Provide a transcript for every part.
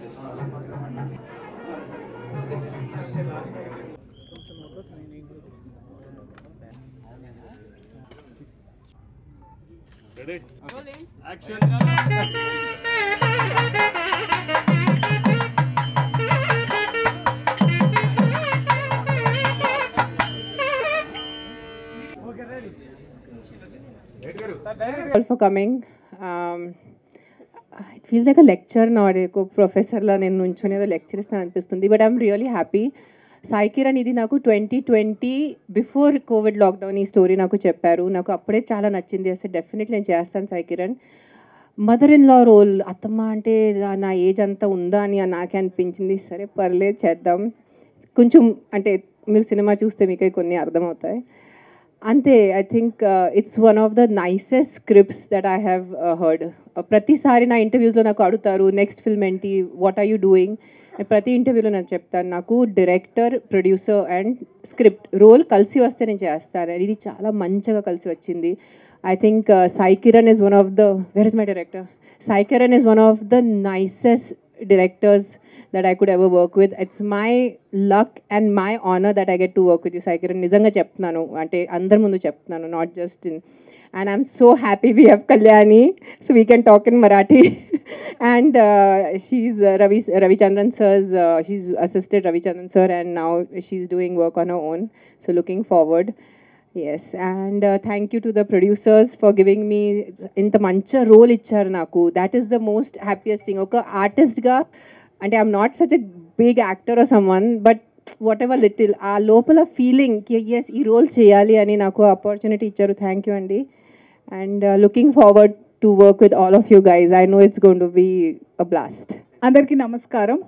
Ready? Rolling. Action. All for coming. It feels like a lecture now. Like a professor la nenu nunchone edo lecture istanu anipistundi. But I'm really happy. Sai Kiran ఇది నాకు 2020 before Covid lockdown ఈ story నాకు చెప్పారు. నాకు అప్పుడే చాలా నచ్చింది. అసలు డెఫినెట్లీ నేను చేస్తాను Sai Kiran. Mother in law role అత్తమ్మ అంటే నా ఏజ్ అంతా ఉందా అని నాకే అనిపించింది. సరే పర్లేదు చేద్దాం. కొంచెం అంటే మీరు సినిమా చూస్తే మీకు కొన్ని అర్థమవుతాయి అంతే. I think it's one of the nicest scripts that I have heard. ప్రతిసారి నా ఇంటర్వ్యూస్లో నాకు అడుగుతారు నెక్స్ట్ ఫిల్మ్ ఏంటి, వాట్ ఆర్ యూ డూయింగ్. ప్రతి ఇంటర్వ్యూలో నేను చెప్తాను నాకు director, producer and script role కలిసి వస్తే నేను చేస్తాను. ఇది చాలా మంచిగా కలిసి వచ్చింది. I think Sai Kiran is one of the, where is my director? Sai Kiran is one of the nicest directors that I could ever work with. It's my luck and my honor that I get to work with you, Sai Kiran. Nizanga cheptunanu, ante andar mundu cheptunanu, not just in. And I'm so happy we have Kalyani, so we can talk in Marathi. And she's Ravichandran sir's, she's assisted Ravichandran sir, and now she's doing work on her own. So looking forward. Yes, and thank you to the producers for giving me inta mancha role icharu naku. That is the most happiest thing. Oka artist ga ante I'm not such a big actor or someone, but whatever little aa lopala feeling ki yes ee role cheyali ani naku opportunity icharu. Thank you andi. And looking forward to work with all of you guys. I know it's going to be a blast. అందరికీ నమస్కారం.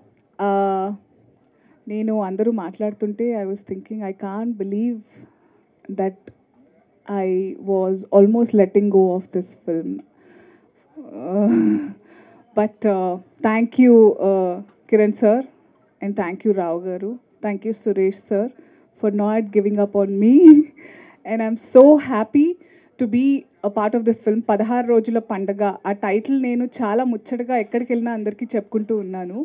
నేను అందరూ మాట్లాడుతుంటే I was thinking I can't believe that I was almost letting go of this film. But thank you, Kiran sir, and thank you, Rao garu. Thank you, Suresh sir, for not giving up on me. And I'm so happy to be a part of this film. 16 రోజుల పండగ ఆ title నేను చాలా ముచ్చటగా ఎక్కడికి వెళ్ళినా అందరికీ చెప్పుకుంటూ ఉన్నాను.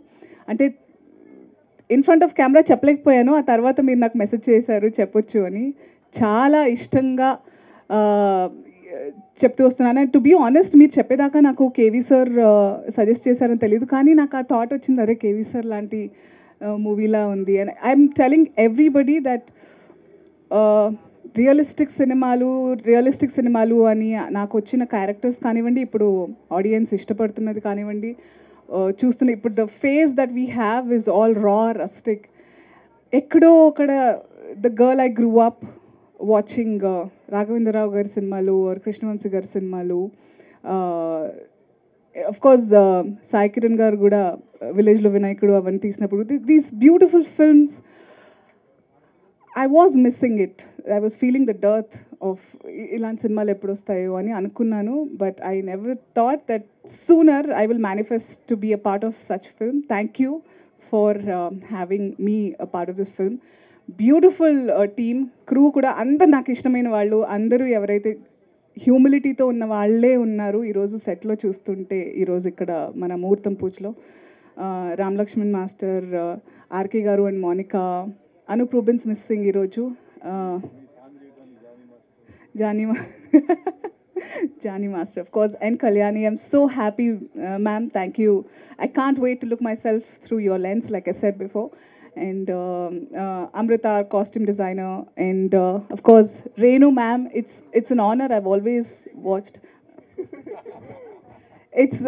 అంటే ఇన్ ఫ్రంట్ ఆఫ్ కెమెరా చెప్పలేకపోయాను. ఆ తర్వాత మీరు నాకు మెసేజ్ చేశారు చెప్పొచ్చు అని. చాలా ఇష్టంగా చెప్తూ వస్తున్నాను. అండ్ టు బీ ఆనెస్ట్ మీరు చెప్పేదాకా నాకు కేవీ సార్ సజెస్ట్ చేశారని తెలియదు, కానీ నాకు ఆ థాట్ వచ్చింది అరే కేవీ సార్ లాంటి మూవీలా ఉంది. And I'm telling everybody that realistic సినిమాలు అని నాకు వచ్చిన క్యారెక్టర్స్ కానివ్వండి, ఇప్పుడు ఆడియన్స్ ఇష్టపడుతున్నది కానివ్వండి, చూస్తున్న ఇప్పుడు the face that we have is all రా రస్టిక్. ఎక్కడో అక్కడ the girl I grew up watching Raghavendra Rao గారి సినిమాలు ఆర్ కృష్ణవంశీ గారి సినిమాలు, అఫ్ కోర్స్ సాయి కిరణ్ గారు కూడా విలేజ్లో వినాయకుడు అవన్నీ తీసినప్పుడు these beautiful films I was missing it. I was feeling the dearth of ఇలాంటి సినిమాలు ఎప్పుడు వస్తాయో అని అనుకున్నాను. But I never thought that sooner I will manifest to be a part of such film. Thank you for having me a part of this film. Beautiful team, crew కూడా అందరు నాకు ఇష్టమైన వాళ్ళు, అందరూ ఎవరైతే హ్యూమిలిటీతో ఉన్న వాళ్ళే ఉన్నారు ఈరోజు సెట్లో చూస్తుంటే. ఈరోజు ఇక్కడ మన ముహూర్తం పూజలో రామ్ లక్ష్మణ్ మాస్టర్, ఆర్కే గారు and Monica, Anoop Rubens missing ఈరోజు, Jani master of course, and Kalyani. I'm so happy, ma'am. Thank you. I can't wait to look myself through your lens, like I said before. And Amrita, our costume designer, and of course Renu ma'am. It's an honor. I've always watched. It's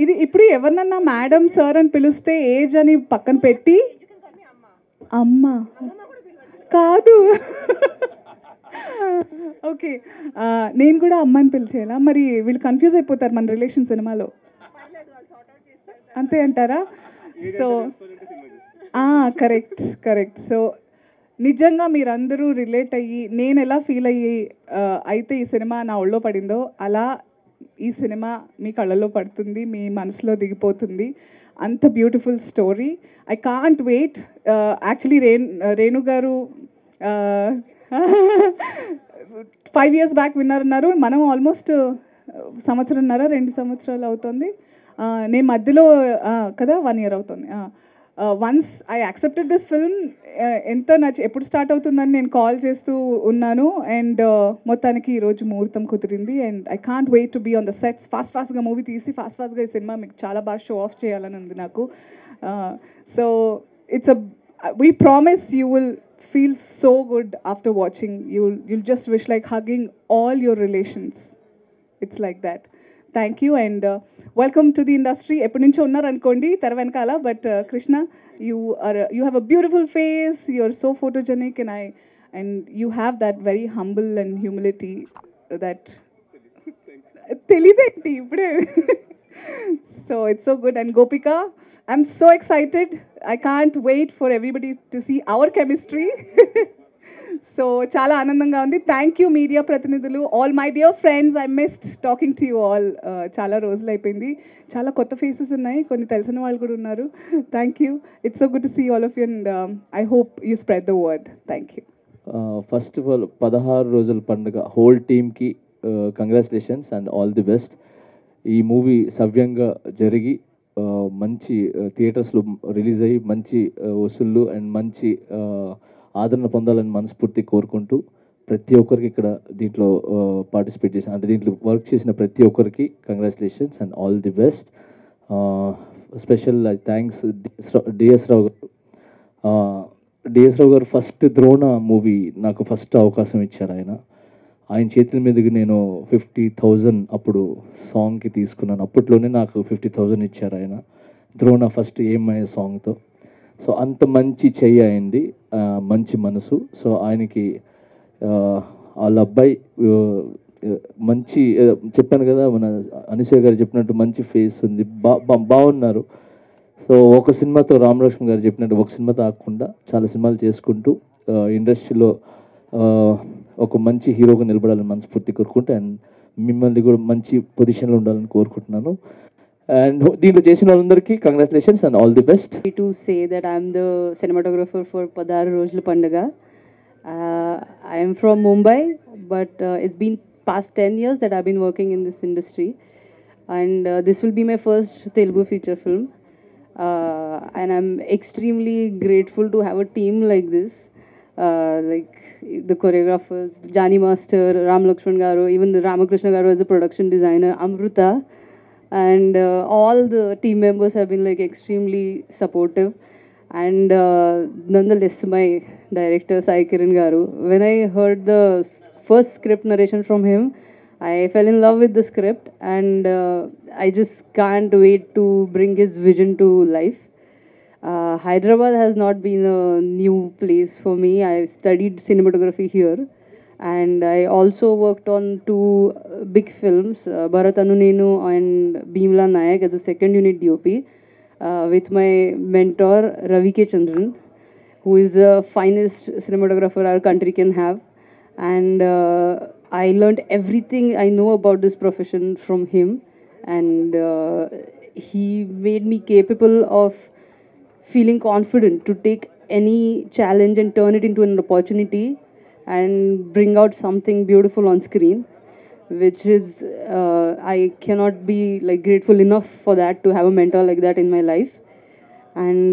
ఇది ఇప్పుడు ఎవరినన్నా madam sir అని పిలుస్తే age అని పక్కన పెట్టి అమ్మ కాదు okay నేను కూడా అమ్మని పిలిచేలా, మరి వీళ్ళు కన్ఫ్యూజ్ అయిపోతారు మన రిలేషన్ సినిమాలో, అంతే అంటారా? So correct. సో నిజంగా మీరందరూ రిలేట్ అయ్యి నేను ఎలా ఫీల్ అయ్యి అయితే ఈ సినిమా నా ఒళ్ళో పడిందో అలా ఈ సినిమా మీ కళ్ళలో పడుతుంది, మీ మనసులో దిగిపోతుంది. అంత beautiful story. I can't wait. Actually Renu గారు 5 years బ్యాక్ విన్నారన్నారు. మనం ఆల్మోస్ట్ 1.5 2 సంవత్సరాలు అవుతుంది. నేను మధ్యలో కదా 1 year అవుతుంది. Once I accepted this film, ఎంత ఎప్పుడు స్టార్ట్ అవుతుందని నేను కాల్ చేస్తూ ఉన్నాను. అండ్ మొత్తానికి ఈరోజు ముహూర్తం కుదిరింది. And I can't wait to be on the sets. ఫాస్ట్గా మూవీ తీసి ఫాస్ట్గా ఈ సినిమా మీకు చాలా బాగా షో ఆఫ్ చేయాలని ఉంది నాకు. So it's we promise you will feel so good after watching. You'll just wish like hugging all your relations. It's like that. Thank you and welcome to the industry. ఎప్పటి నుంచో ఉన్నారు అనుకోండి తెర వెనకాల, but Krishna, you have a beautiful face, you're so photogenic, and you have that very humble and humility that తెలియదేంటి ఇప్పుడే. So it's so good. And Gopika, I'm so excited. I can't wait for everybody to see our chemistry. So చాలా ఆనందంగా ఉంది. Thank you media ప్రతినిధులు, all my dear friends. I missed talking to you all. చాలా రోజులు అయిపోయింది. చాలా కొత్త faces ఉన్నాయి, కొన్ని తెలిసిన వాళ్ళు కూడా ఉన్నారు. Thank you. It's so good to see all of you and I hope you spread the word. Thank you. First of all 16 రోజుల పండుగ హోల్ టీమ్కి congratulations and all the best. ఈ మూవీ సవ్యంగా జరిగి మంచి థియేటర్స్లో రిలీజ్ అయ్యి మంచి వసూళ్ళు అండ్ మంచి ఆదరణ పొందాలని మనస్ఫూర్తి కోరుకుంటూ, ప్రతి ఒక్కరికి ఇక్కడ దీంట్లో పార్టిసిపేట్ చేసిన అంటే దీంట్లో వర్క్ చేసిన ప్రతి ఒక్కరికి congratulations and all the best. Special thanks DS Rao గారు. డిఎస్ రావు గారు ఫస్ట్ ద్రోణ మూవీ నాకు ఫస్ట్ అవకాశం ఇచ్చారు. ఆయన చేతుల మీదకి నేను 50,000 అప్పుడు సాంగ్కి తీసుకున్నాను. అప్పట్లోనే నాకు 50,000 ఇచ్చారు ఆయన, ద్రోణ ఫస్ట్ ఏమయ్యే సాంగ్తో. సో అంత మంచి చెయ్యి అయింది, మంచి మనసు. సో ఆయనకి వాళ్ళ అబ్బాయి మంచి చెప్పాను కదా, మన అనసూయ గారు చెప్పినట్టు మంచి ఫేస్ ఉంది, బాగున్నారు. సో ఒక సినిమాతో రామ్ లక్ష్మణ్ గారు చెప్పినట్టు ఒక సినిమాతో ఆగకుండా చాలా సినిమాలు చేసుకుంటూ ఇండస్ట్రీలో ఒక మంచి హీరోగా నిలబడాలని మనస్ఫూర్తి కోరుకుంటూ, అండ్ మిమ్మల్ని కూడా మంచి పొజిషన్లో ఉండాలని కోరుకుంటున్నాను. అండ్ దీంట్లో చేసిన వాళ్ళందరికీ congratulations and all the best. To say that I'm the cinematographer for 16 Rojlu Pandaga. I am from Mumbai, but it's been past 10 years that I've been working in this industry, and this will be my first Telugu feature film, and I'm extremely grateful to have a team like this, like the choreographers, Jani Master, Ram Lakshman Garu, even the Ramakrishna Garu as the production designer, Amruta, and all the team members have been like extremely supportive. And nonetheless, my director Sai Kiran Garu, when I heard the first script narration from him, I fell in love with the script, and I just can't wait to bring his vision to life. Hyderabad has not been a new place for me. I studied cinematography here, and I also worked on 2 big films, Bharat Anu Nenu and Bhimla Nayak as a second unit DOP, with my mentor Ravi K. Chandran, who is the finest cinematographer our country can have. And I learned everything I know about this profession from him, and he made me capable of feeling confident to take any challenge and turn it into an opportunity and bring out something beautiful on screen, which is I cannot be like grateful enough for that, to have a mentor like that in my life. And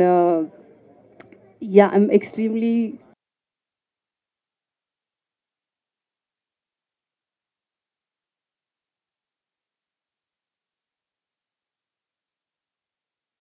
yeah, I'm extremely